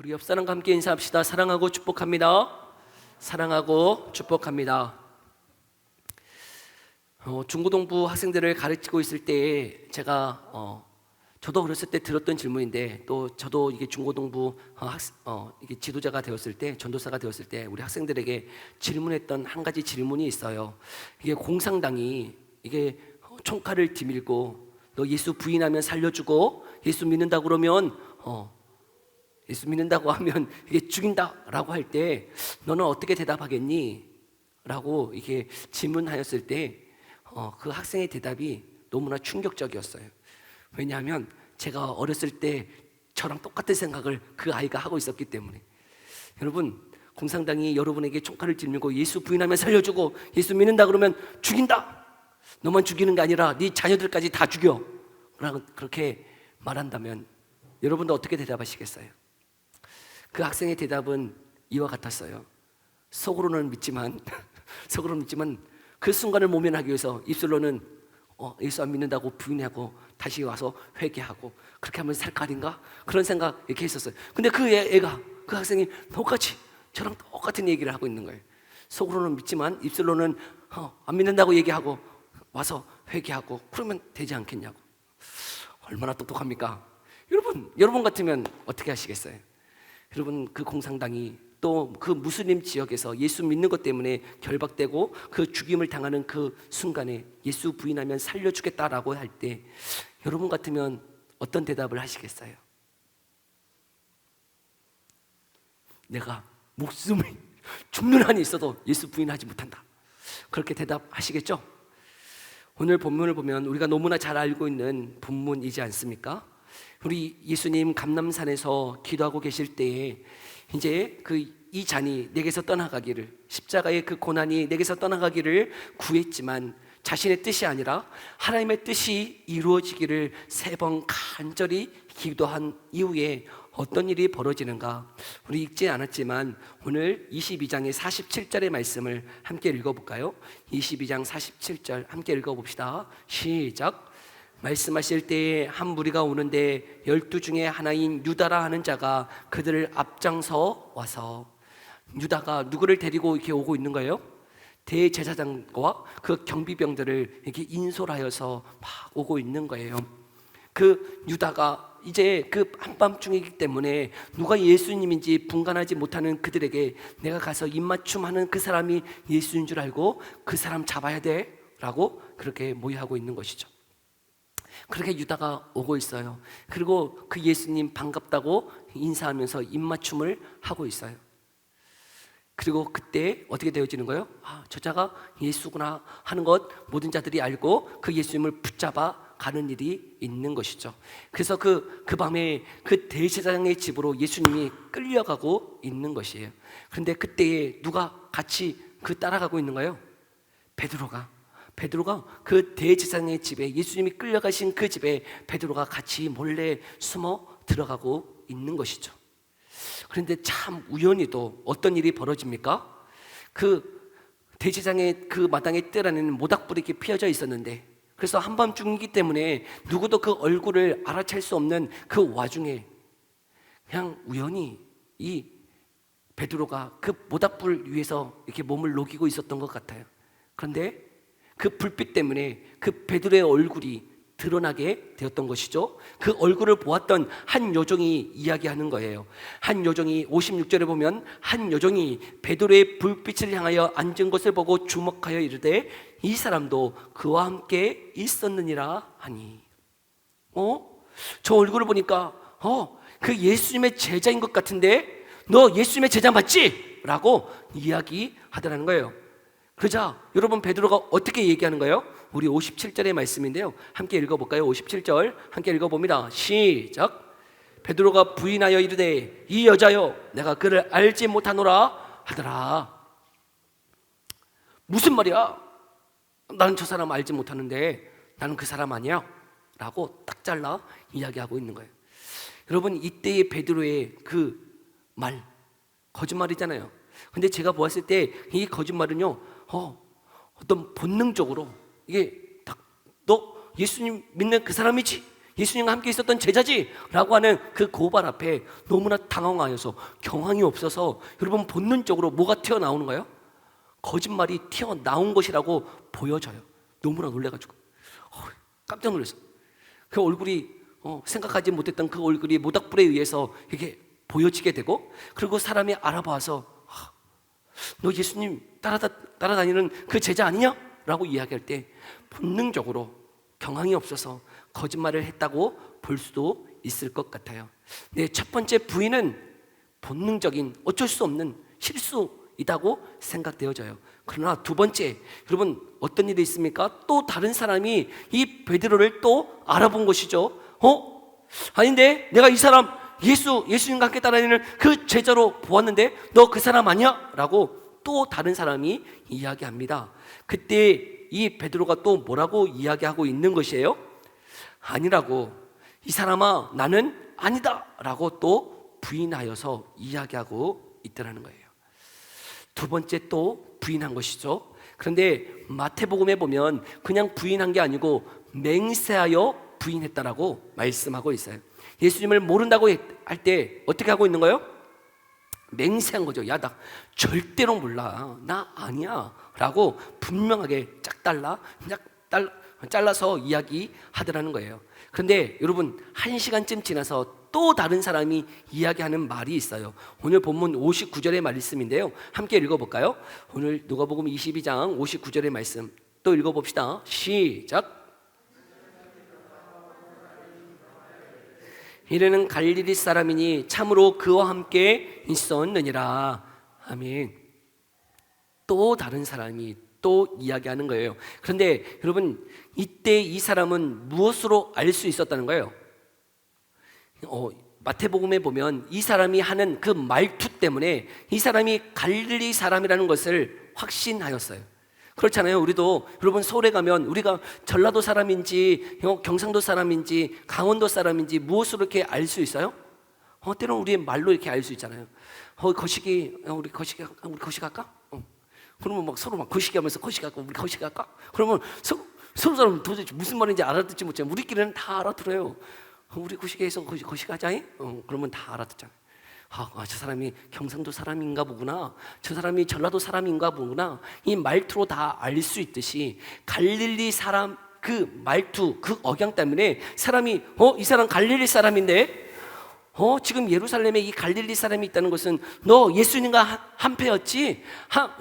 우리 옆 사람과 함께 인사합시다. 사랑하고 축복합니다. 사랑하고 축복합니다. 중고등부 학생들을 가르치고 있을 때 제가 저도 어렸을 때 들었던 질문인데, 또 저도 이게 중고등부 이게 지도자가 되었을 때, 전도사가 되었을 때 우리 학생들에게 질문했던 한 가지 질문이 있어요. 이게 공산당이 이게 총칼을 디밀고 너 예수 부인하면 살려주고 예수 믿는다 그러면 예수 믿는다고 하면 이게 죽인다라고 할 때 너는 어떻게 대답하겠니? 라고 이게 질문하였을 때 그 학생의 대답이 너무나 충격적이었어요. 왜냐하면 제가 어렸을 때 저랑 똑같은 생각을 그 아이가 하고 있었기 때문에. 여러분, 공산당이 여러분에게 총칼을 찔밀고 예수 부인하면 살려주고 예수 믿는다 그러면 죽인다, 너만 죽이는 게 아니라 네 자녀들까지 다 죽여 라고 그렇게 말한다면 여러분도 어떻게 대답하시겠어요? 그 학생의 대답은 이와 같았어요. 속으로는 믿지만 그 순간을 모면하기 위해서 입술로는 예수 안 믿는다고 부인하고 다시 와서 회개하고 그렇게 하면 살 거 아닌가? 그런 생각 이렇게 했었어요. 근데 그 학생이 똑같이 저랑 똑같은 얘기를 하고 있는 거예요. 속으로는 믿지만 입술로는 안 믿는다고 얘기하고 와서 회개하고 그러면 되지 않겠냐고. 얼마나 똑똑합니까? 여러분 같으면 어떻게 하시겠어요? 여러분, 그 공산당이 또 그 무슬림 지역에서 예수 믿는 것 때문에 결박되고 그 죽임을 당하는 그 순간에 예수 부인하면 살려주겠다라고 할 때 여러분 같으면 어떤 대답을 하시겠어요? 내가 목숨을 죽는 한이 있어도 예수 부인하지 못한다, 그렇게 대답하시겠죠? 오늘 본문을 보면 우리가 너무나 잘 알고 있는 본문이지 않습니까? 우리 예수님 감람산에서 기도하고 계실 때에 이제 이 잔이 내게서 떠나가기를, 십자가의 그 고난이 내게서 떠나가기를 구했지만 자신의 뜻이 아니라 하나님의 뜻이 이루어지기를 3번 간절히 기도한 이후에 어떤 일이 벌어지는가? 우리 읽지 않았지만 오늘 22장의 47절의 말씀을 함께 읽어볼까요? 22장 47절 함께 읽어봅시다. 시작. 말씀하실 때에 한 무리가 오는데 12 중에 하나인 유다라 하는 자가 그들을 앞장서 와서, 유다가 누구를 데리고 이렇게 오고 있는 거예요? 대제사장과 그 경비병들을 이렇게 인솔하여서 막 오고 있는 거예요. 그 유다가 이제 그 한밤중이기 때문에 누가 예수님인지 분간하지 못하는 그들에게 내가 가서 입맞춤하는 그 사람이 예수인 줄 알고 그 사람 잡아야 돼 라고 그렇게 모의하고 있는 것이죠. 그렇게 유다가 오고 있어요. 그리고 그 예수님 반갑다고 인사하면서 입맞춤을 하고 있어요. 그리고 그때 어떻게 되어지는 거예요? 저자가 예수구나 하는 것 모든 자들이 알고 그 예수님을 붙잡아 가는 일이 있는 것이죠. 그래서 그 밤에 그 대제사장의 집으로 예수님이 끌려가고 있는 것이에요. 그런데 그때에 누가 같이 따라가고 있는가요? 베드로가 그 대제사장의 집에, 예수님이 끌려가신 그 집에 베드로가 같이 몰래 숨어 들어가고 있는 것이죠. 그런데 참 우연히도 어떤 일이 벌어집니까? 그 대제사장의 그 마당의 뜰 안에는 모닥불이 이렇게 피어져 있었는데, 그래서 한밤중이기 때문에 누구도 그 얼굴을 알아챌 수 없는 그 와중에 그냥 우연히 이 베드로가 그 모닥불 위에서 이렇게 몸을 녹이고 있었던 것 같아요. 그런데 그 불빛 때문에 그 베드로의 얼굴이 드러나게 되었던 것이죠. 그 얼굴을 보았던 한 여종이 이야기하는 거예요. 한 여종이 56절에 보면 한 여종이 베드로의 불빛을 향하여 앉은 것을 보고 주목하여 이르되 이 사람도 그와 함께 있었느니라 하니. 저 얼굴을 보니까 그 예수님의 제자인 것 같은데 너 예수님의 제자 맞지? 라고 이야기하더라는 거예요. 그러자 여러분 베드로가 어떻게 얘기하는 거예요? 우리 57절의 말씀인데요, 함께 읽어볼까요? 57절 함께 읽어봅니다. 시작. 베드로가 부인하여 이르되 이 여자여 내가 그를 알지 못하노라 하더라. 무슨 말이야? 나는 저 사람 알지 못하는데 나는 그 사람 아니야 라고 딱 잘라 이야기하고 있는 거예요. 여러분, 이때의 베드로의 그 말 거짓말이잖아요. 근데 제가 보았을 때 이 거짓말은요, 어떤 본능적으로 이게 딱 너 예수님 믿는 그 사람이지? 예수님과 함께 있었던 제자지 라고 하는 그 고발 앞에 너무나 당황하여서 경황이 없어서 여러분 본능적으로 뭐가 튀어나오는 거예요? 거짓말이 튀어나온 것이라고 보여져요. 너무나 놀래가지고 깜짝 놀랐어. 그 얼굴이 생각하지 못했던 그 얼굴이 모닥불에 의해서 이게 보여지게 되고, 그리고 사람이 알아봐서 너 예수님 따라다니는 그 제자 아니냐? 라고 이야기할 때 본능적으로 경황이 없어서 거짓말을 했다고 볼 수도 있을 것 같아요. 네, 첫 번째 부인은 본능적인 어쩔 수 없는 실수이다고 생각되어져요. 그러나 두 번째, 여러분 어떤 일이 있습니까? 또 다른 사람이 이 베드로를 또 알아본 것이죠. 아닌데 내가 이 사람 예수님과 함께 따라다니는 그 제자로 보았는데 너 그 사람 아니야? 라고 또 다른 사람이 이야기합니다. 그때 이 베드로가 또 뭐라고 이야기하고 있는 것이에요? 아니라고, 이 사람아 나는 아니다 라고 또 부인하여서 이야기하고 있더라는 거예요. 두 번째 또 부인한 것이죠. 그런데 마태복음에 보면 그냥 부인한 게 아니고 맹세하여 부인했다라고 말씀하고 있어요. 예수님을 모른다고 할 때 어떻게 하고 있는 거예요? 맹세한 거죠. 야, 나 절대로 몰라, 나 아니야 라고 분명하게 잘라서 이야기하더라는 거예요. 그런데 여러분 1시간쯤 지나서 또 다른 사람이 이야기하는 말이 있어요. 오늘 본문 59절의 말씀인데요, 함께 읽어볼까요? 오늘 누가복음 22장 59절의 말씀 또 읽어봅시다. 시작. 이르는 갈릴리 사람이니 참으로 그와 함께 있었느니라. 아멘. 또 다른 사람이 또 이야기하는 거예요. 그런데 여러분 이때 이 사람은 무엇으로 알 수 있었다는 거예요? 마태복음에 보면 이 사람이 하는 그 말투 때문에 이 사람이 갈릴리 사람이라는 것을 확신하였어요. 그렇잖아요. 우리도 여러분 서울에 가면 우리가 전라도 사람인지 경상도 사람인지 강원도 사람인지 무엇으로 이렇게 알 수 있어요? 때로는 우리의 말로 이렇게 알 수 있잖아요. 거시기 우리 거시기 할까? 그러면 막 서로 막 거시기 하면서 거시기 할까? 우리 거시기 할까? 그러면 서로 사람 도대체 무슨 말인지 알아듣지 못해. 우리끼리는 다 알아들어요. 우리 거시기에서 거시기 하자잉? 그러면 다 알아듣잖아요. 저 사람이 경상도 사람인가 보구나, 저 사람이 전라도 사람인가 보구나, 이 말투로 다 알 수 있듯이 갈릴리 사람 그 말투 그 억양 때문에 사람이 이 사람 갈릴리 사람인데 지금 예루살렘에 이 갈릴리 사람이 있다는 것은 너 예수님과 한패였지,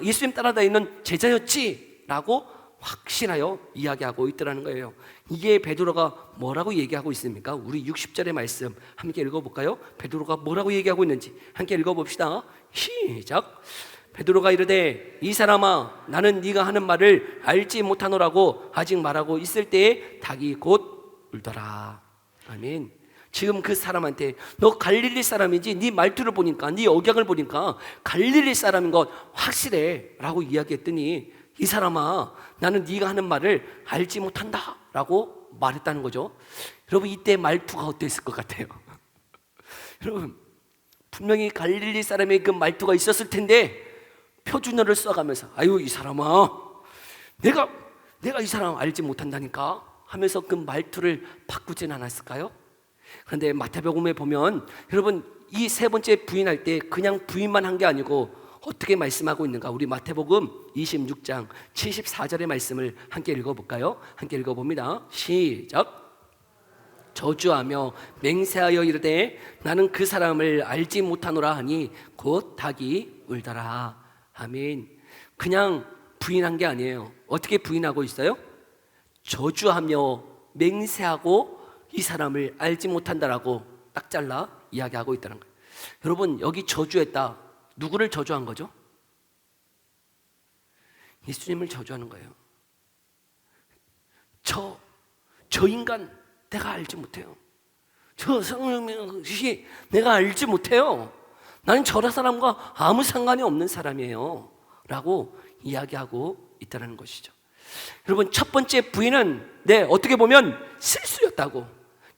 예수님 따라다니는 제자였지 라고 확신하여 이야기하고 있더라는 거예요. 이게 베드로가 뭐라고 얘기하고 있습니까? 우리 60절의 말씀 함께 읽어볼까요? 베드로가 뭐라고 얘기하고 있는지 함께 읽어봅시다. 시작. 베드로가 이르되 이 사람아 나는 네가 하는 말을 알지 못하노라고 아직 말하고 있을 때에 닭이 곧 울더라. 아멘. 지금 그 사람한테 너 갈릴리 사람인지 네 말투를 보니까 네 억양을 보니까 갈릴리 사람인 것 확실해 라고 이야기했더니 이 사람아 나는 네가 하는 말을 알지 못한다 라고 말했다는 거죠. 여러분 이때 말투가 어땠을 것 같아요? 여러분 분명히 갈릴리 사람의 그 말투가 있었을 텐데 표준어를 써가면서 아유 이 사람아 내가 이 사람 알지 못한다니까 하면서 그 말투를 바꾸진 않았을까요? 그런데 마태복음에 보면 여러분 이 세 번째 부인할 때 그냥 부인만 한 게 아니고 어떻게 말씀하고 있는가? 우리 마태복음 26장 74절의 말씀을 함께 읽어볼까요? 함께 읽어봅니다. 시작. 저주하며 맹세하여 이르되 나는 그 사람을 알지 못하노라 하니 곧 닭이 울더라. 아멘. 그냥 부인한 게 아니에요. 어떻게 부인하고 있어요? 저주하며 맹세하고 이 사람을 알지 못한다라고 딱 잘라 이야기하고 있다는 거예요. 여러분 여기 저주했다. 누구를 저주한 거죠? 예수님을 저주하는 거예요. 저 인간 내가 알지 못해요. 저 성령이 내가 알지 못해요. 나는 저런 사람과 아무 상관이 없는 사람이에요 라고 이야기하고 있다는 것이죠. 여러분 첫 번째 부인은 어떻게 보면 실수였다고,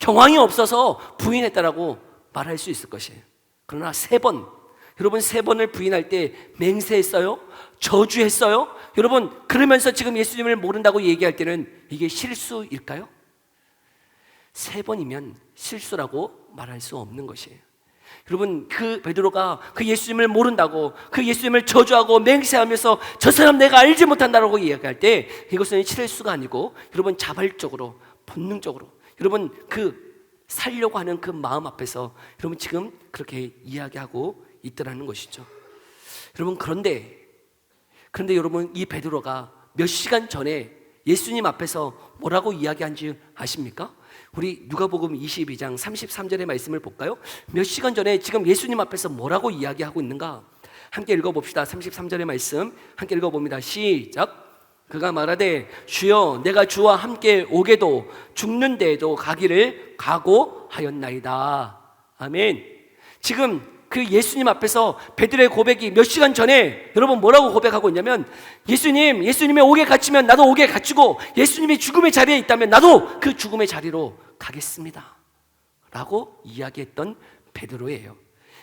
경황이 없어서 부인했다라고 말할 수 있을 것이에요. 그러나 여러분 세 번을 부인할 때 맹세했어요? 저주했어요? 여러분 그러면서 지금 예수님을 모른다고 얘기할 때는 이게 실수일까요? 3번이면 실수라고 말할 수 없는 것이에요. 여러분, 그 베드로가 그 예수님을 모른다고, 그 예수님을 저주하고 맹세하면서 저 사람 내가 알지 못한다라고 이야기할 때, 이것은 실수가 아니고 여러분 자발적으로, 본능적으로 여러분 그 살려고 하는 그 마음 앞에서 여러분 지금 그렇게 이야기하고 있더라는 것이죠. 여러분, 그런데 여러분, 이 베드로가 몇 시간 전에 예수님 앞에서 뭐라고 이야기한지 아십니까? 우리 누가복음 22장 33절의 말씀을 볼까요? 몇 시간 전에 지금 예수님 앞에서 뭐라고 이야기하고 있는가? 함께 읽어봅시다. 33절의 말씀 함께 읽어봅니다. 시작. 그가 말하되 주여 내가 주와 함께 오게도 죽는 데에도 가기를 각오하였나이다. 아멘. 지금 그 예수님 앞에서 베드로의 고백이 몇 시간 전에 여러분 뭐라고 고백하고 있냐면, 예수님이 옥에 갇히면 나도 옥에 갇히고 예수님이 죽음의 자리에 있다면 나도 그 죽음의 자리로 가겠습니다 라고 이야기했던 베드로예요.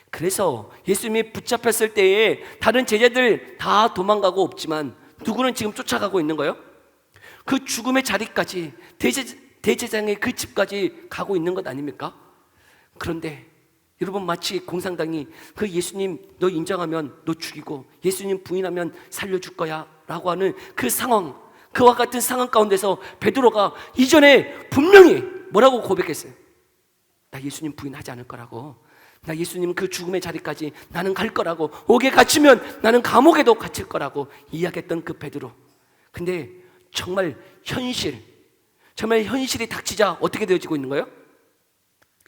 그래서 예수님이 붙잡혔을 때에 다른 제자들 다 도망가고 없지만 누구는 지금 쫓아가고 있는 거예요? 그 죽음의 자리까지, 대제사장의 그 집까지 가고 있는 것 아닙니까? 그런데 여러분, 마치 공산당이 그 예수님 너 인정하면 너 죽이고 예수님 부인하면 살려줄 거야 라고 하는 그 상황, 그와 같은 상황 가운데서 베드로가 이전에 분명히 뭐라고 고백했어요? 나 예수님 부인하지 않을 거라고, 나 예수님 그 죽음의 자리까지 나는 갈 거라고, 옥에 갇히면 나는 감옥에도 갇힐 거라고 이야기했던 그 베드로. 근데 정말 현실이 닥치자 어떻게 되어지고 있는 거예요?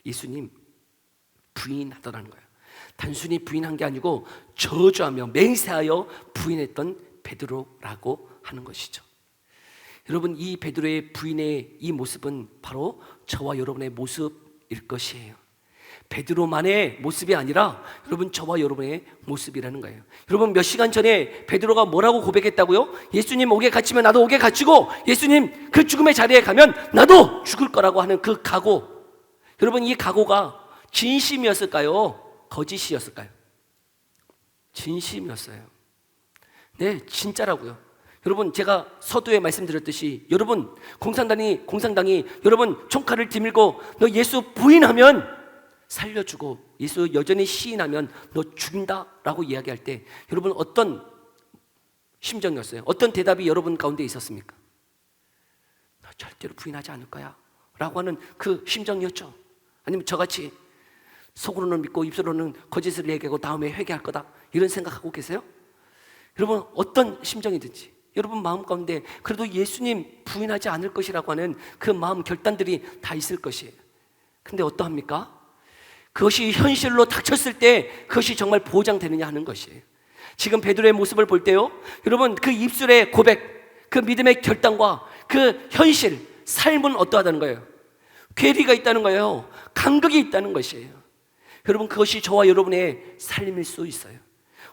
예수님 부인하더라는 거예요. 단순히 부인한 게 아니고 저주하며 맹세하여 부인했던 베드로라고 하는 것이죠. 여러분, 이 베드로의 부인의 이 모습은 바로 저와 여러분의 모습일 것이에요. 베드로만의 모습이 아니라 여러분 저와 여러분의 모습이라는 거예요. 여러분, 몇 시간 전에 베드로가 뭐라고 고백했다고요? 예수님 옥에 갇히면 나도 옥에 갇히고 예수님 그 죽음의 자리에 가면 나도 죽을 거라고 하는 그 각오. 여러분, 이 각오가 진심이었을까요? 거짓이었을까요? 진심이었어요. 네, 진짜라고요. 여러분, 제가 서두에 말씀드렸듯이 여러분 공산당이 여러분 총칼을 디밀고 너 예수 부인하면 살려주고 예수 여전히 시인하면 너 죽인다라고 이야기할 때 여러분 어떤 심정이었어요? 어떤 대답이 여러분 가운데 있었습니까? 너 절대로 부인하지 않을 거야 라고 하는 그 심정이었죠. 아니면 저같이 속으로는 믿고 입술로는 거짓을 얘기하고 다음에 회개할 거다 이런 생각하고 계세요? 여러분, 어떤 심정이든지 여러분 마음 가운데 그래도 예수님 부인하지 않을 것이라고 하는 그 마음 결단들이 다 있을 것이에요. 근데 어떠합니까? 그것이 현실로 닥쳤을 때 그것이 정말 보장되느냐 하는 것이에요. 지금 베드로의 모습을 볼 때요, 여러분 그 입술의 고백, 그 믿음의 결단과 그 현실, 삶은 어떠하다는 거예요? 괴리가 있다는 거예요. 간극이 있다는 것이에요. 여러분, 그것이 저와 여러분의 삶일 수 있어요.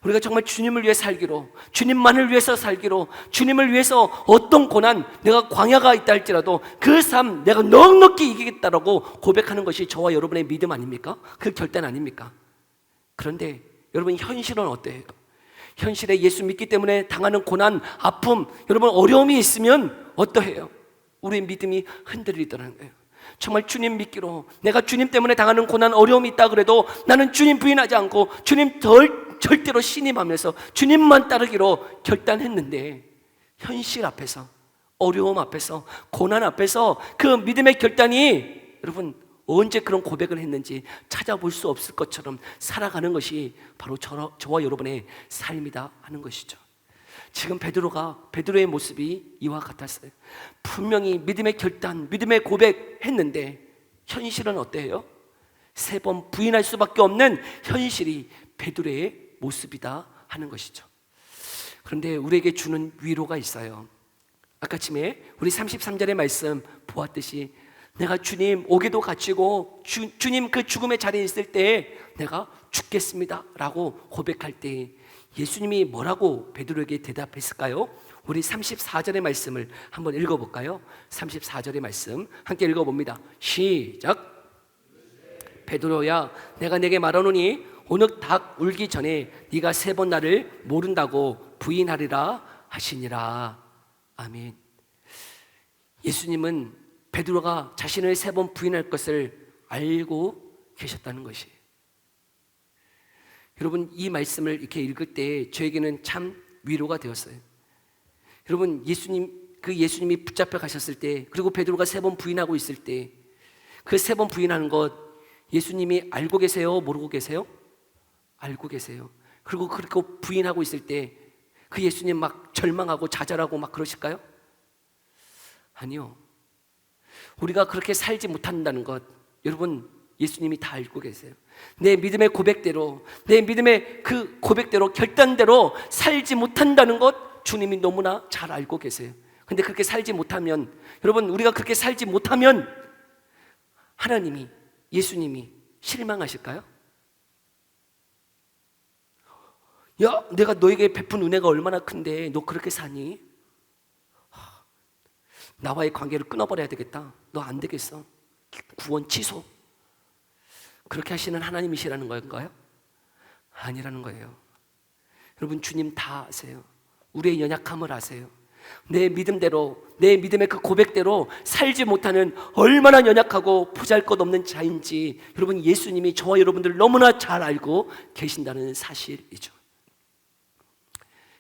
우리가 정말 주님을 위해 살기로, 주님만을 위해서 살기로, 주님을 위해서 어떤 고난, 내가 광야가 있다 할지라도 그 삶 내가 넉넉히 이기겠다라고 고백하는 것이 저와 여러분의 믿음 아닙니까? 그 결단 아닙니까? 그런데 여러분, 현실은 어때요? 현실에 예수 믿기 때문에 당하는 고난, 아픔, 여러분 어려움이 있으면 어떠해요? 우리의 믿음이 흔들리더라는 거예요. 정말 주님 믿기로, 내가 주님 때문에 당하는 고난, 어려움이 있다 그래도 나는 주님 부인하지 않고 주님 절대로 신임하면서 주님만 따르기로 결단했는데, 현실 앞에서, 어려움 앞에서, 고난 앞에서 그 믿음의 결단이 여러분 언제 그런 고백을 했는지 찾아볼 수 없을 것처럼 살아가는 것이 바로 저와 여러분의 삶이다 하는 것이죠. 지금 베드로의 모습이 이와 같았어요. 분명히 믿음의 결단, 믿음의 고백했는데 현실은 어때요? 3번 부인할 수밖에 없는 현실이 베드로의 모습이다 하는 것이죠. 그런데 우리에게 주는 위로가 있어요. 아까 아침에 우리 33절의 말씀 보았듯이 내가 주님 옥에도 갇히고 주님 그 죽음의 자리에 있을 때 내가 죽겠습니다 라고 고백할 때 예수님이 뭐라고 베드로에게 대답했을까요? 우리 34절의 말씀을 한번 읽어볼까요? 34절의 말씀 함께 읽어봅니다. 시작. 베드로야, 내가 내게 말하노니 오늘 닭 울기 전에 네가 3번 나를 모른다고 부인하리라 하시니라. 아멘. 예수님은 베드로가 자신을 3번 부인할 것을 알고 계셨다는 것이에요. 여러분, 이 말씀을 이렇게 읽을 때 저에게는 참 위로가 되었어요. 여러분, 예수님이 붙잡혀 가셨을 때, 그리고 베드로가 3번 부인하고 있을 때, 그 3번 부인하는 것 예수님이 알고 계세요? 모르고 계세요? 알고 계세요. 그리고 그렇게 부인하고 있을 때 그 예수님 막 절망하고 좌절하고 막 그러실까요? 아니요. 우리가 그렇게 살지 못한다는 것, 여러분, 예수님이 다 알고 계세요. 내 믿음의 고백대로, 내 믿음의 그 고백대로, 결단대로 살지 못한다는 것 주님이 너무나 잘 알고 계세요. 근데 그렇게 살지 못하면, 여러분, 우리가 그렇게 살지 못하면 하나님이, 예수님이 실망하실까요? 야, 내가 너에게 베푼 은혜가 얼마나 큰데 너 그렇게 사니? 나와의 관계를 끊어버려야 되겠다. 너 안 되겠어. 구원 취소. 그렇게 하시는 하나님이시라는 건가요? 아니라는 거예요. 여러분, 주님 다 아세요. 우리의 연약함을 아세요. 내 믿음대로, 내 믿음의 그 고백대로 살지 못하는 얼마나 연약하고 보잘것없는 자인지 여러분, 예수님이 저와 여러분들 너무나 잘 알고 계신다는 사실이죠.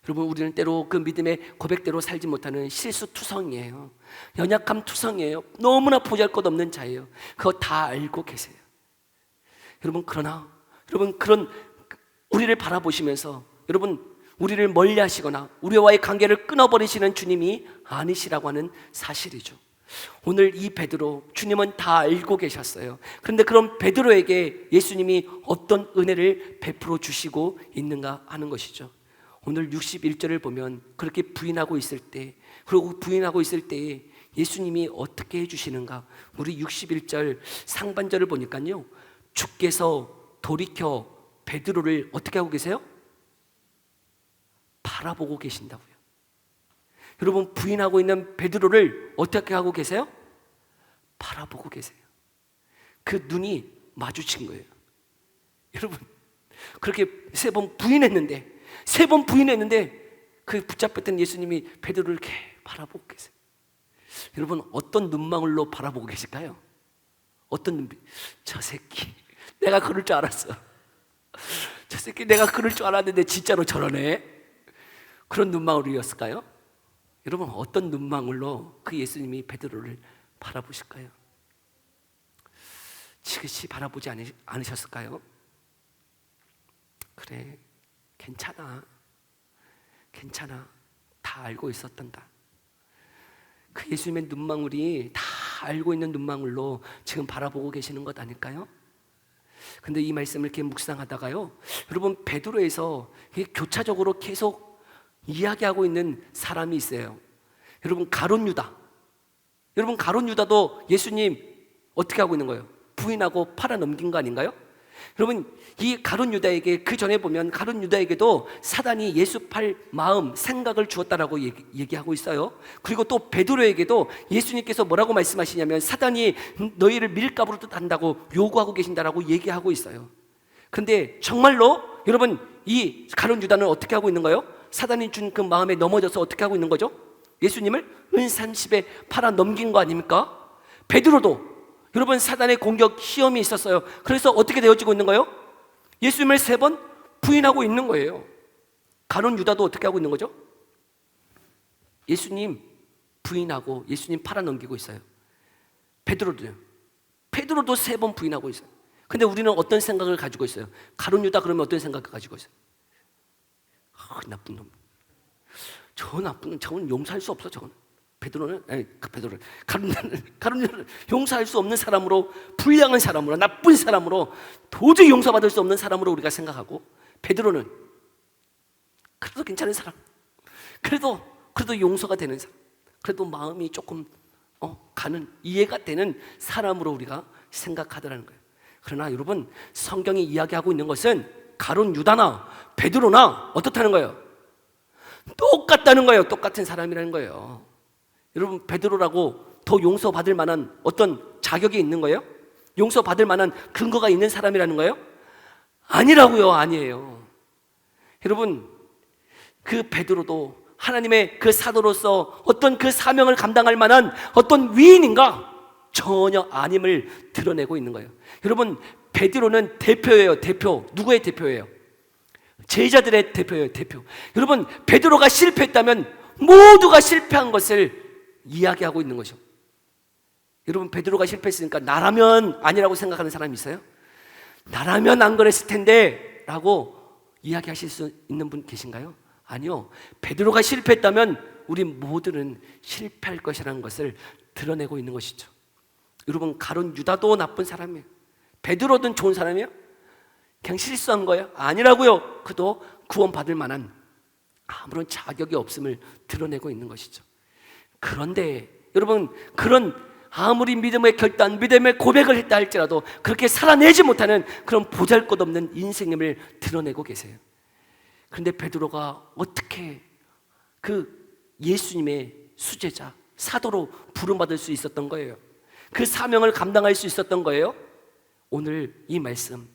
여러분, 우리는 때로 그 믿음의 고백대로 살지 못하는 실수투성이에요. 연약함 투성이에요. 너무나 보잘것없는 자예요. 그거 다 알고 계세요. 여러분, 그러나 여러분, 그런 우리를 바라보시면서 여러분, 우리를 멀리 하시거나 우리와의 관계를 끊어버리시는 주님이 아니시라고 하는 사실이죠. 오늘 이 베드로, 주님은 다 알고 계셨어요. 그런데 그런 베드로에게 예수님이 어떤 은혜를 베풀어 주시고 있는가 하는 것이죠. 오늘 61절을 보면 그렇게 부인하고 있을 때, 그리고 부인하고 있을 때에 예수님이 어떻게 해주시는가. 우리 61절 상반절을 보니까요, 주께서 돌이켜 베드로를 어떻게 하고 계세요? 바라보고 계신다고요. 여러분, 부인하고 있는 베드로를 어떻게 하고 계세요? 바라보고 계세요. 그 눈이 마주친 거예요. 여러분, 그렇게 3번 부인했는데 그 붙잡혔던 예수님이 베드로를 이렇게 바라보고 계세요. 여러분, 어떤 눈망울로 바라보고 계실까요? 어떤 눈빛? 저 새끼, 내가 그럴 줄 알았어. 저 새끼, 내가 그럴 줄 알았는데 진짜로 저러네. 그런 눈망울이었을까요? 여러분, 어떤 눈망울로 그 예수님이 베드로를 바라보실까요? 지그시 바라보지 않으셨을까요? 그래, 괜찮아. 다 알고 있었단다. 그 예수님의 눈망울이 다 알고 있는 눈망울로 지금 바라보고 계시는 것 아닐까요? 근데 이 말씀을 이렇게 묵상하다가요, 여러분, 베드로에서 교차적으로 계속 이야기하고 있는 사람이 있어요. 여러분, 가룟 유다. 여러분, 가룟 유다도 예수님 어떻게 하고 있는 거예요? 부인하고 팔아 넘긴 거 아닌가요? 여러분, 이 가룟 유다에게, 그 전에 보면 가룟 유다에게도 사단이 예수 팔 마음, 생각을 주었다라고 얘기하고 있어요. 그리고 또 베드로에게도 예수님께서 뭐라고 말씀하시냐면 사단이 너희를 밀가부로 한다고 요구하고 계신다라고 얘기하고 있어요. 근데 정말로 여러분, 이 가룟 유다는 어떻게 하고 있는 거예요? 사단이 준 그 마음에 넘어져서 어떻게 하고 있는 거죠? 예수님을 은산십에 팔아 넘긴 거 아닙니까? 베드로도 여러분, 사단의 공격, 시험이 있었어요. 그래서 어떻게 되어지고 있는 거예요? 예수님을 3번 부인하고 있는 거예요. 가룟 유다도 어떻게 하고 있는 거죠? 예수님 부인하고 예수님 팔아 넘기고 있어요. 베드로도요. 베드로도 3번 부인하고 있어요. 근데 우리는 어떤 생각을 가지고 있어요? 가룟 유다 그러면 어떤 생각을 가지고 있어요? 나쁜 놈. 저 나쁜 놈, 저건 용서할 수 없어, 저건. 베드로는, 가룟 유다는 용서할 수 없는 사람으로, 불량한 사람으로, 나쁜 사람으로, 도저히 용서받을 수 없는 사람으로 우리가 생각하고, 베드로는 그래도 괜찮은 사람, 그래도 용서가 되는 사람, 그래도 마음이 조금 가는, 이해가 되는 사람으로 우리가 생각하더라는 거예요. 그러나 여러분, 성경이 이야기하고 있는 것은 가룟 유다나 베드로나 어떻다는 거예요? 똑같다는 거예요. 똑같은 사람이라는 거예요. 여러분, 베드로라고 더 용서받을 만한 어떤 자격이 있는 거예요? 용서받을 만한 근거가 있는 사람이라는 거예요? 아니라고요. 아니에요. 여러분, 그 베드로도 하나님의 그 사도로서 어떤 그 사명을 감당할 만한 어떤 위인인가? 전혀 아님을 드러내고 있는 거예요. 여러분, 베드로는 대표예요. 대표. 누구의 대표예요? 제자들의 대표예요. 대표. 여러분, 베드로가 실패했다면 모두가 실패한 것을 이야기하고 있는 거죠. 여러분, 베드로가 실패했으니까 나라면 아니라고 생각하는 사람이 있어요? 나라면 안 그랬을 텐데 라고 이야기하실 수 있는 분 계신가요? 아니요. 베드로가 실패했다면 우리 모두는 실패할 것이라는 것을 드러내고 있는 것이죠. 여러분, 가룟 유다도 나쁜 사람이에요. 베드로든 좋은 사람이에요? 그냥 실수한 거예요? 아니라고요. 그도 구원받을 만한 아무런 자격이 없음을 드러내고 있는 것이죠. 그런데 여러분, 그런 아무리 믿음의 결단, 믿음의 고백을 했다 할지라도 그렇게 살아내지 못하는 그런 보잘것없는 인생임을 드러내고 계세요. 그런데 베드로가 어떻게 그 예수님의 수제자, 사도로 부름받을 수 있었던 거예요? 그 사명을 감당할 수 있었던 거예요? 오늘 이 말씀,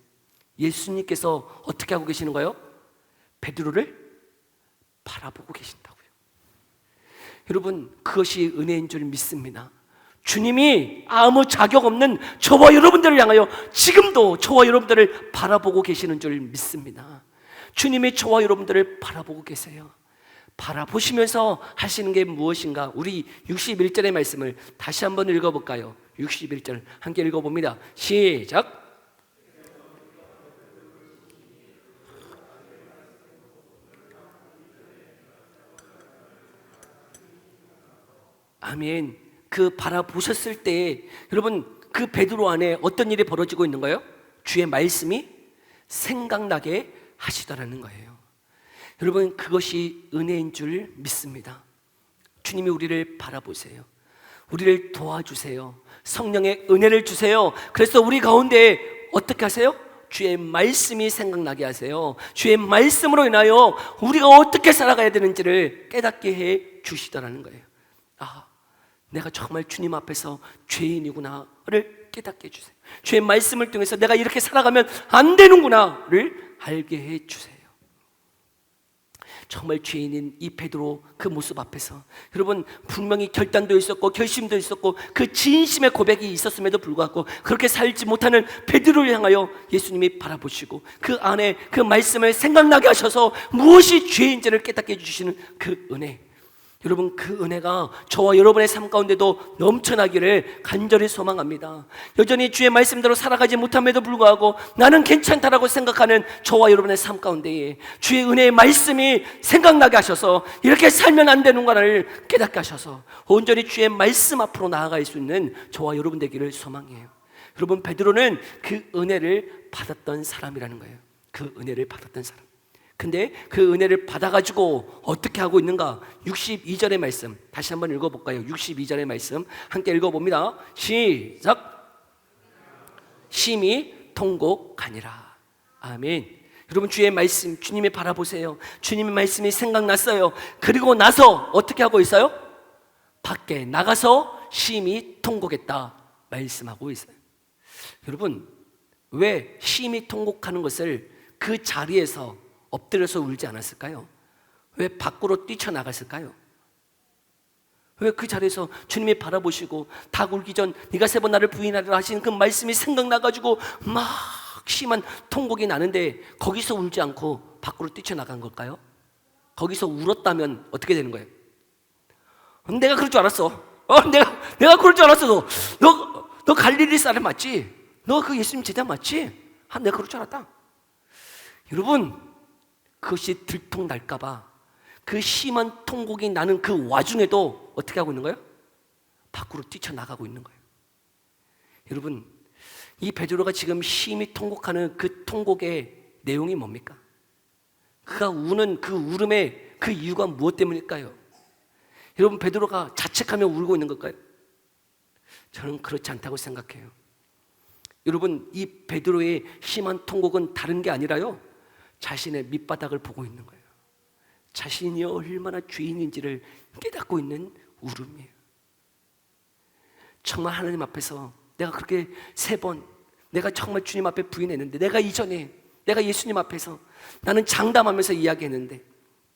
예수님께서 어떻게 하고 계시는 거예요? 베드로를 바라보고 계신다고요. 여러분, 그것이 은혜인 줄 믿습니다. 주님이 아무 자격 없는 저와 여러분들을 향하여 지금도 저와 여러분들을 바라보고 계시는 줄 믿습니다. 주님이 저와 여러분들을 바라보고 계세요. 바라보시면서 하시는 게 무엇인가? 우리 61절의 말씀을 다시 한번 읽어볼까요? 61절 함께 읽어봅니다. 시작. 아멘. 그 바라보셨을 때 여러분, 그 베드로 안에 어떤 일이 벌어지고 있는 거예요? 주의 말씀이 생각나게 하시더라는 거예요. 여러분, 그것이 은혜인 줄 믿습니다. 주님이 우리를 바라보세요. 우리를 도와주세요. 성령의 은혜를 주세요. 그래서 우리 가운데 어떻게 하세요? 주의 말씀이 생각나게 하세요. 주의 말씀으로 인하여 우리가 어떻게 살아가야 되는지를 깨닫게 해 주시더라는 거예요. 아, 내가 정말 주님 앞에서 죄인이구나를 깨닫게 해주세요. 주의 말씀을 통해서 내가 이렇게 살아가면 안 되는구나를 알게 해주세요. 정말 죄인인 이 베드로 그 모습 앞에서 여러분, 분명히 결단도 있었고 결심도 있었고 그 진심의 고백이 있었음에도 불구하고 그렇게 살지 못하는 베드로를 향하여 예수님이 바라보시고 그 안에 그 말씀을 생각나게 하셔서 무엇이 죄인지를 깨닫게 해주시는 그 은혜, 여러분, 그 은혜가 저와 여러분의 삶 가운데도 넘쳐나기를 간절히 소망합니다. 여전히 주의 말씀대로 살아가지 못함에도 불구하고 나는 괜찮다라고 생각하는 저와 여러분의 삶 가운데에 주의 은혜의 말씀이 생각나게 하셔서 이렇게 살면 안 되는구나를 깨닫게 하셔서 온전히 주의 말씀 앞으로 나아갈 수 있는 저와 여러분 되기를 소망해요. 여러분, 베드로는 그 은혜를 받았던 사람이라는 거예요. 그 은혜를 받았던 사람. 근데 그 은혜를 받아가지고 어떻게 하고 있는가? 62절의 말씀 다시 한번 읽어볼까요? 62절의 말씀 함께 읽어봅니다. 시작. 심히 통곡하니라. 아멘. 여러분, 주의 말씀, 주님이 바라보세요. 주님의 말씀이 생각났어요. 그리고 나서 어떻게 하고 있어요? 밖에 나가서 심히 통곡했다 말씀하고 있어요. 여러분, 왜 심히 통곡하는 것을 그 자리에서 엎드려서 울지 않았을까요? 왜 밖으로 뛰쳐나갔을까요? 왜 그 자리에서 주님이 바라보시고 닭 울기 전 네가 3번 나를 부인하리라 하신 그 말씀이 생각나가지고 막 심한 통곡이 나는데 거기서 울지 않고 밖으로 뛰쳐나간 걸까요? 거기서 울었다면 어떻게 되는 거예요? 내가 그럴 줄 알았어. 내가 그럴 줄 알았어. 너 갈릴리 사람 맞지? 너 그 예수님 제자 맞지? 내가 그럴 줄 알았다. 여러분, 그것이 들통날까봐 그 심한 통곡이 나는 그 와중에도 어떻게 하고 있는 거예요? 밖으로 뛰쳐나가고 있는 거예요. 여러분, 이 베드로가 지금 심히 통곡하는 그 통곡의 내용이 뭡니까? 그가 우는 그 울음의 그 이유가 무엇 때문일까요? 여러분, 베드로가 자책하며 울고 있는 걸까요? 저는 그렇지 않다고 생각해요. 여러분, 이 베드로의 심한 통곡은 다른 게 아니라요, 자신의 밑바닥을 보고 있는 거예요. 자신이 얼마나 죄인인지를 깨닫고 있는 울음이에요. 정말 하나님 앞에서 내가 그렇게 3번 내가 정말 주님 앞에 부인했는데, 내가 이전에 내가 예수님 앞에서 나는 장담하면서 이야기했는데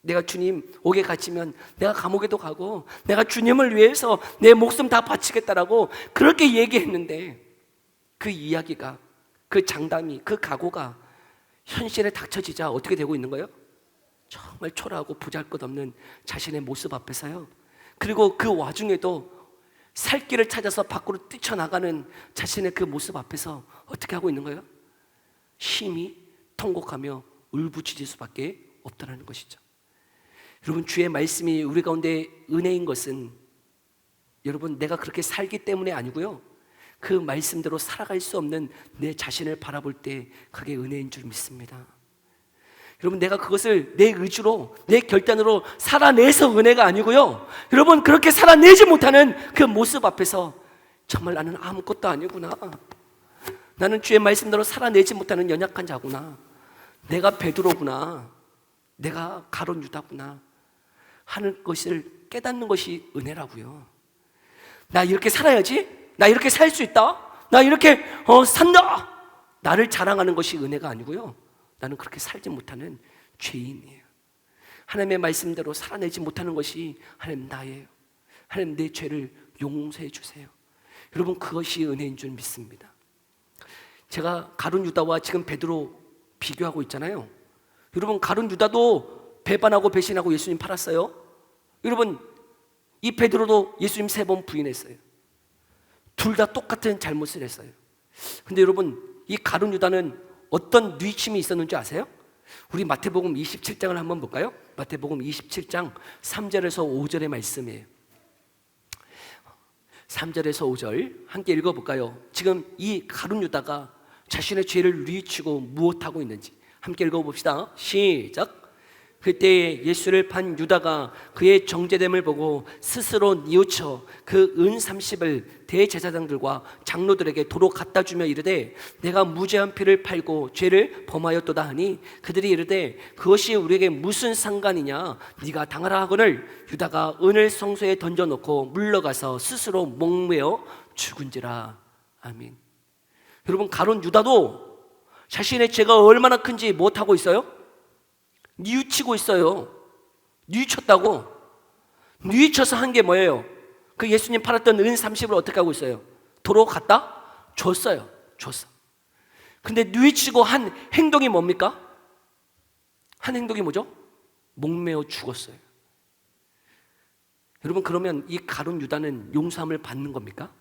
내가 주님 옥에 갇히면 내가 감옥에도 가고 내가 주님을 위해서 내 목숨 다 바치겠다라고 그렇게 얘기했는데, 그 이야기가, 그 장담이, 그 각오가 현실에 닥쳐지자 어떻게 되고 있는 거예요? 정말 초라하고 보잘것없는 자신의 모습 앞에서요, 그리고 그 와중에도 살 길을 찾아서 밖으로 뛰쳐나가는 자신의 그 모습 앞에서 어떻게 하고 있는 거예요? 심히 통곡하며 울부짖을 수밖에 없다는 것이죠. 여러분, 주의 말씀이 우리 가운데 은혜인 것은 여러분 내가 그렇게 살기 때문에 아니고요, 그 말씀대로 살아갈 수 없는 내 자신을 바라볼 때 그게 은혜인 줄 믿습니다. 여러분, 내가 그것을 내 의지로, 내 결단으로 살아내서 은혜가 아니고요, 여러분 그렇게 살아내지 못하는 그 모습 앞에서 정말 나는 아무것도 아니구나, 나는 주의 말씀대로 살아내지 못하는 연약한 자구나, 내가 베드로구나, 내가 가룟 유다구나 하는 것을 깨닫는 것이 은혜라고요. 나 이렇게 살아야지, 나 이렇게 살 수 있다, 나 이렇게 산다, 나를 자랑하는 것이 은혜가 아니고요, 나는 그렇게 살지 못하는 죄인이에요. 하나님의 말씀대로 살아내지 못하는 것이 하나님 나예요. 하나님 내 죄를 용서해 주세요. 여러분, 그것이 은혜인 줄 믿습니다. 제가 가룟 유다와 지금 베드로 비교하고 있잖아요. 여러분, 가룟 유다도 배반하고 배신하고 예수님 팔았어요. 여러분, 이 베드로도 예수님 3번 부인했어요. 둘 다 똑같은 잘못을 했어요. 근데 여러분, 이 가룟 유다는 어떤 뉘침이 있었는지 아세요? 우리 마태복음 27장을 한번 볼까요? 마태복음 27장 3절에서 5절의 말씀이에요. 3절에서 5절 함께 읽어볼까요? 지금 이 가룟 유다가 자신의 죄를 뉘우치고 무엇하고 있는지 함께 읽어봅시다. 시작. 그때 예수를 판 유다가 그의 정죄됨을 보고 스스로 뉘우쳐 그 은 30을 대제사장들과 장로들에게 도로 갖다 주며 이르되 내가 무죄한 피를 팔고 죄를 범하였도다 하니 그들이 이르되 그것이 우리에게 무슨 상관이냐, 네가 당하라 하거늘 유다가 은을 성소에 던져놓고 물러가서 스스로 목매어 죽은지라. 아멘. 여러분, 가룟 유다도 자신의 죄가 얼마나 큰지 못하고 있어요? 뉘우치고 있어요. 뉘우쳤다고. 뉘우쳐서 한 게 뭐예요? 그 예수님 팔았던 은 30을 어떻게 하고 있어요? 도로 갖다 줬어요. 줬어. 근데 뉘우치고 한 행동이 뭡니까? 한 행동이 뭐죠? 목매어 죽었어요. 여러분, 그러면 이 가룟 유다는 용서함을 받는 겁니까?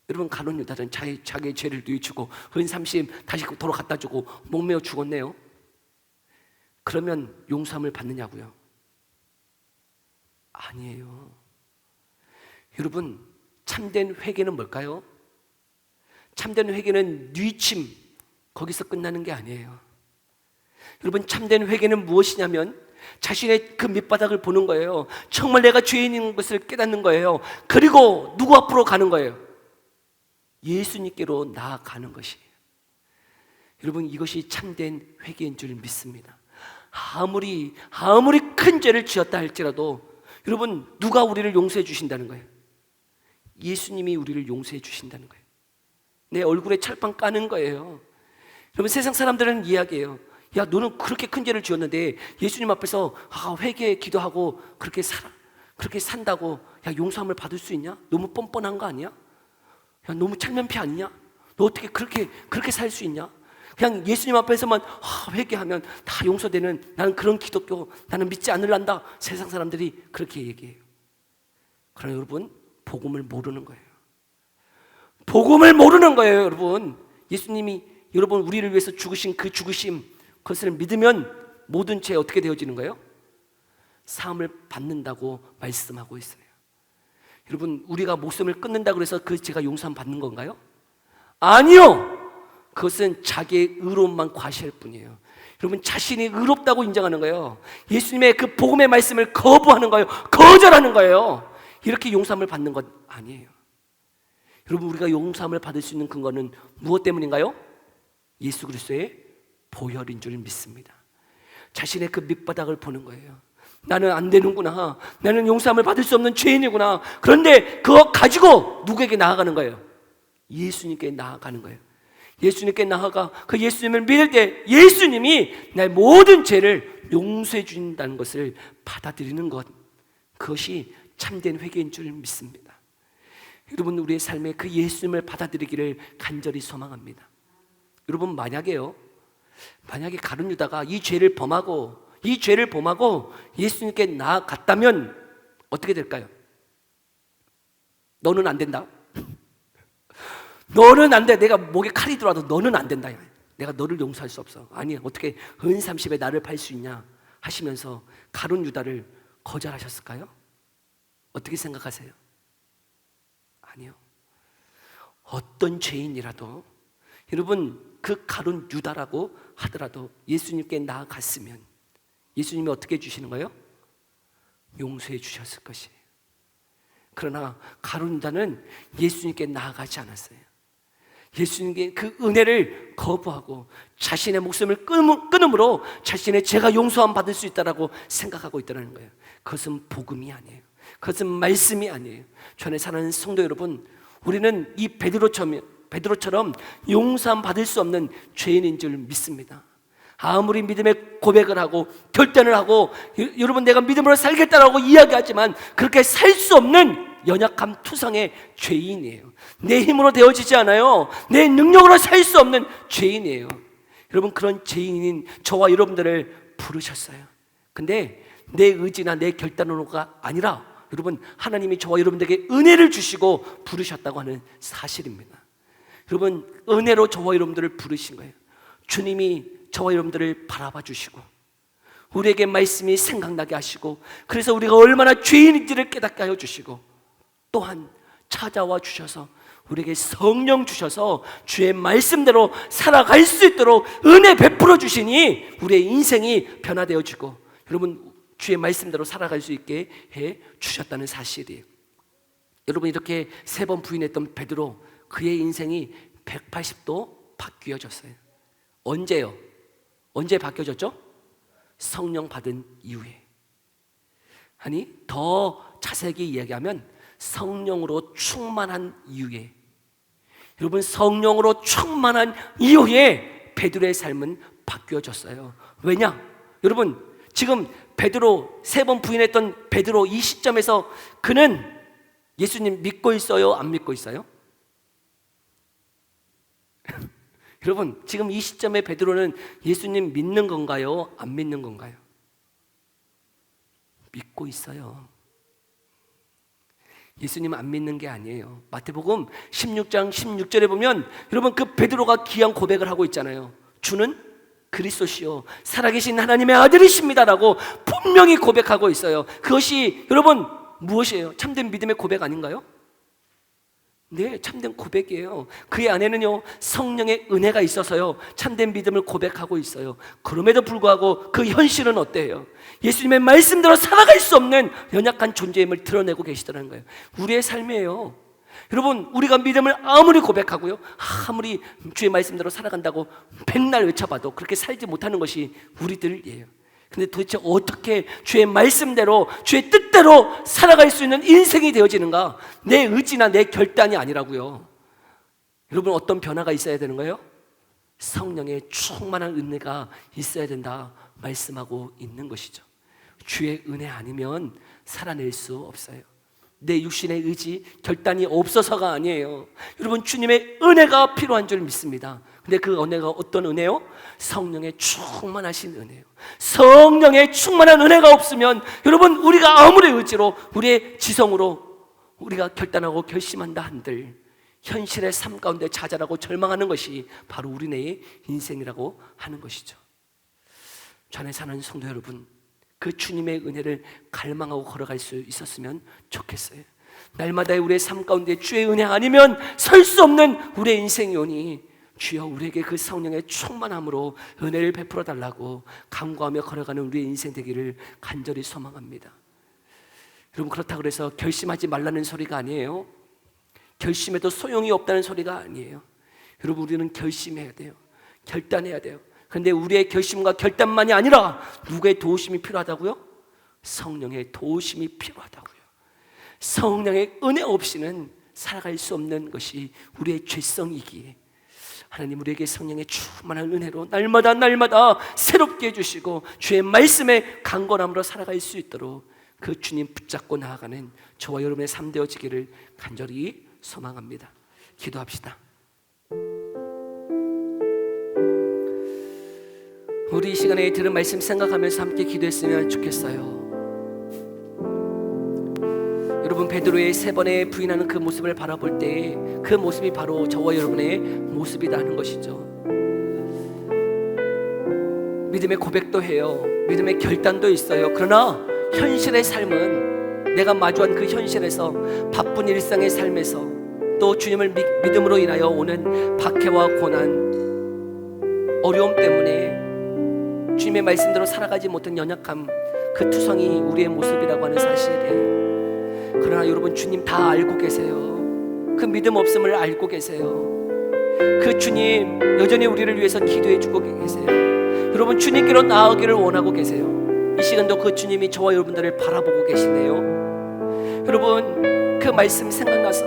여러분, 가룟 유다는 자기의 죄를 뉘우치고 은 30 다시 도로 갖다 주고 목매어 죽었네요. 그러면 용서함을 받느냐고요? 아니에요. 여러분, 참된 회개는 뭘까요? 참된 회개는 뉘우침, 거기서 끝나는 게 아니에요. 여러분, 참된 회개는 무엇이냐면 자신의 그 밑바닥을 보는 거예요. 정말 내가 죄인인 것을 깨닫는 거예요. 그리고 누구 앞으로 가는 거예요? 예수님께로 나아가는 것이에요. 여러분, 이것이 참된 회개인 줄 믿습니다. 아무리 큰 죄를 지었다 할지라도 여러분, 누가 우리를 용서해 주신다는 거예요? 예수님이 우리를 용서해 주신다는 거예요. 내 얼굴에 철판 까는 거예요. 여러분, 세상 사람들은 이야기해요. 야, 너는 그렇게 큰 죄를 지었는데 예수님 앞에서 회개 기도하고 그렇게 살아, 그렇게 산다고 야, 용서함을 받을 수 있냐? 너무 뻔뻔한 거 아니야? 야, 너무 철면피 아니냐? 너 어떻게 그렇게 살 수 있냐? 그냥 예수님 앞에서만 회개하면 다 용서되는, 나는 그런 기독교, 나는 믿지 않을란다. 세상 사람들이 그렇게 얘기해요. 그러나 여러분, 복음을 모르는 거예요. 복음을 모르는 거예요, 여러분. 예수님이 여러분 우리를 위해서 죽으신 그 죽으심, 그것을 믿으면 모든 죄 어떻게 되어지는 거예요? 사함을 받는다고 말씀하고 있어요. 여러분, 우리가 목숨을 끊는다고 해서 그 죄가 용서함 받는 건가요? 아니요. 그것은 자기의 의로움만 과시할 뿐이에요. 여러분, 자신이 의롭다고 인정하는 거예요. 예수님의 그 복음의 말씀을 거부하는 거예요. 거절하는 거예요. 이렇게 용서함을 받는 것 아니에요. 여러분, 우리가 용서함을 받을 수 있는 근거는 무엇 때문인가요? 예수 그리스도의 보혈인 줄 믿습니다. 자신의 그 밑바닥을 보는 거예요. 나는 안 되는구나. 나는 용서함을 받을 수 없는 죄인이구나. 그런데 그거 가지고 누구에게 나아가는 거예요? 예수님께 나아가는 거예요. 예수님께 나아가 그 예수님을 믿을 때 예수님이 나의 모든 죄를 용서해 준다는 것을 받아들이는 것, 그것이 참된 회개인 줄 믿습니다. 여러분, 우리의 삶에 그 예수님을 받아들이기를 간절히 소망합니다. 여러분, 만약에 가룟 유다가 이 죄를 범하고 예수님께 나아갔다면 어떻게 될까요? 너는 안 된다. 너는 안 돼. 내가 목에 칼이 들어와도 너는 안 된다. 내가 너를 용서할 수 없어. 아니, 어떻게 은 30에 나를 팔 수 있냐 하시면서 가룟 유다를 거절하셨을까요? 어떻게 생각하세요? 아니요. 어떤 죄인이라도, 여러분, 그 가룟 유다라고 하더라도 예수님께 나아갔으면 예수님이 어떻게 해주시는 거예요? 용서해 주셨을 것이에요. 그러나 가룟 유다는 예수님께 나아가지 않았어요. 예수님께 그 은혜를 거부하고 자신의 목숨을 끊음으로 자신의 죄가 용서함 받을 수 있다라고 생각하고 있다는 거예요. 그것은 복음이 아니에요. 그것은 말씀이 아니에요. 주 안에 사는 성도 여러분, 우리는 이 베드로처럼 용서함 받을 수 없는 죄인인 줄 믿습니다. 아무리 믿음의 고백을 하고 결단을 하고 여러분 내가 믿음으로 살겠다라고 이야기하지만 그렇게 살 수 없는 연약함 투성의 죄인이에요. 내 힘으로 되어지지 않아요. 내 능력으로 살 수 없는 죄인이에요. 여러분, 그런 죄인인 저와 여러분들을 부르셨어요. 근데 내 의지나 내 결단으로가 아니라 여러분, 하나님이 저와 여러분들에게 은혜를 주시고 부르셨다고 하는 사실입니다. 여러분, 은혜로 저와 여러분들을 부르신 거예요. 주님이 저와 여러분들을 바라봐 주시고 우리에게 말씀이 생각나게 하시고, 그래서 우리가 얼마나 죄인인지를 깨닫게 하여 주시고, 또한 찾아와 주셔서 우리에게 성령 주셔서 주의 말씀대로 살아갈 수 있도록 은혜 베풀어 주시니 우리의 인생이 변화되어지고 여러분 주의 말씀대로 살아갈 수 있게 해 주셨다는 사실이에요. 여러분, 이렇게 3번 부인했던 베드로, 그의 인생이 180도 바뀌어졌어요. 언제요? 언제 바뀌어졌죠? 성령 받은 이후에. 아니, 더 자세히 이야기하면 성령으로 충만한 이후에, 여러분, 성령으로 충만한 이후에 베드로의 삶은 바뀌어졌어요. 왜냐? 여러분, 지금 베드로, 3번 부인했던 베드로, 이 시점에서 그는 예수님 믿고 있어요? 안 믿고 있어요? 여러분, 지금 이 시점에 베드로는 예수님 믿는 건가요? 안 믿는 건가요? 믿고 있어요. 예수님 안 믿는 게 아니에요. 마태복음 16장 16절에 보면 여러분, 그 베드로가 귀한 고백을 하고 있잖아요. 주는 그리스도시요 살아계신 하나님의 아들이십니다라고 분명히 고백하고 있어요. 그것이 여러분 무엇이에요? 참된 믿음의 고백 아닌가요? 네, 참된 고백이에요. 그의 안에는요 성령의 은혜가 있어서요 참된 믿음을 고백하고 있어요. 그럼에도 불구하고 그 현실은 어때요? 예수님의 말씀대로 살아갈 수 없는 연약한 존재임을 드러내고 계시더라는 거예요. 우리의 삶이에요. 여러분, 우리가 믿음을 아무리 고백하고요 아무리 주의 말씀대로 살아간다고 백날 외쳐봐도 그렇게 살지 못하는 것이 우리들이에요. 근데 도대체 어떻게 주의 말씀대로 주의 뜻대로 살아갈 수 있는 인생이 되어지는가? 내 의지나 내 결단이 아니라고요. 여러분, 어떤 변화가 있어야 되는 거예요? 성령의 충만한 은혜가 있어야 된다 말씀하고 있는 것이죠. 주의 은혜 아니면 살아낼 수 없어요. 내 육신의 의지, 결단이 없어서가 아니에요. 여러분, 주님의 은혜가 필요한 줄 믿습니다. 근데 그 은혜가 어떤 은혜요? 성령의 충만하신 은혜요. 성령의 충만한 은혜가 없으면 여러분, 우리가 아무리 의지로 우리의 지성으로 우리가 결단하고 결심한다 한들 현실의 삶 가운데 좌절하고 절망하는 것이 바로 우리네의 인생이라고 하는 것이죠. 주 안에 사는 성도 여러분, 그 주님의 은혜를 갈망하고 걸어갈 수 있었으면 좋겠어요. 날마다의 우리의 삶 가운데 주의 은혜 아니면 설 수 없는 우리의 인생이 오니 주여 우리에게 그 성령의 충만함으로 은혜를 베풀어 달라고 간구하며 걸어가는 우리의 인생 되기를 간절히 소망합니다. 여러분, 그렇다고 해서 결심하지 말라는 소리가 아니에요. 결심해도 소용이 없다는 소리가 아니에요. 여러분, 우리는 결심해야 돼요. 결단해야 돼요. 그런데 우리의 결심과 결단만이 아니라 누구의 도우심이 필요하다고요? 성령의 도우심이 필요하다고요. 성령의 은혜 없이는 살아갈 수 없는 것이 우리의 죄성이기에 하나님 우리에게 성령의 충만한 은혜로 날마다 날마다 새롭게 해주시고 주의 말씀에 강건함으로 살아갈 수 있도록 그 주님 붙잡고 나아가는 저와 여러분의 삶 되어지기를 간절히 소망합니다. 기도합시다. 우리 이 시간에 들은 말씀 생각하면서 함께 기도했으면 좋겠어요. 여러분, 베드로의 3번의 부인하는 그 모습을 바라볼 때 그 모습이 바로 저와 여러분의 모습이라는 것이죠. 믿음의 고백도 해요. 믿음의 결단도 있어요. 그러나 현실의 삶은, 내가 마주한 그 현실에서, 바쁜 일상의 삶에서, 또 주님을 믿음으로 인하여 오는 박해와 고난, 어려움 때문에 주님의 말씀대로 살아가지 못한 연약함, 그 투성이 우리의 모습이라고 하는 사실이에요. 그러나 여러분, 주님 다 알고 계세요. 그 믿음 없음을 알고 계세요. 그 주님 여전히 우리를 위해서 기도해 주고 계세요. 여러분, 주님께로 나아가기를 원하고 계세요. 이 시간도 그 주님이 저와 여러분들을 바라보고 계시네요. 여러분, 그 말씀 생각나서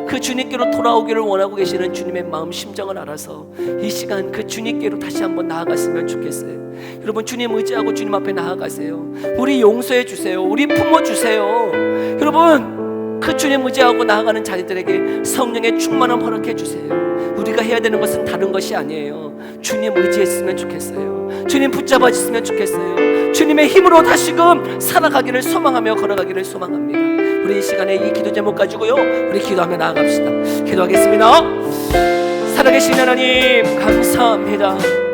그 주님께로 돌아오기를 원하고 계시는 주님의 마음 심정을 알아서 이 시간 그 주님께로 다시 한번 나아갔으면 좋겠어요. 여러분, 주님 의지하고 주님 앞에 나아가세요. 우리 용서해 주세요. 우리 품어 주세요. 여러분, 그 주님 의지하고 나아가는 자들에게 성령의 충만함 허락해 주세요. 우리가 해야 되는 것은 다른 것이 아니에요. 주님 의지했으면 좋겠어요. 주님 붙잡아 주시면 좋겠어요. 주님의 힘으로 다시금 살아가기를 소망하며 걸어가기를 소망합니다. 우리 이 시간에 이 기도 제목 가지고요, 우리 기도하며 나아갑시다. 기도하겠습니다. 살아계신 하나님 감사합니다.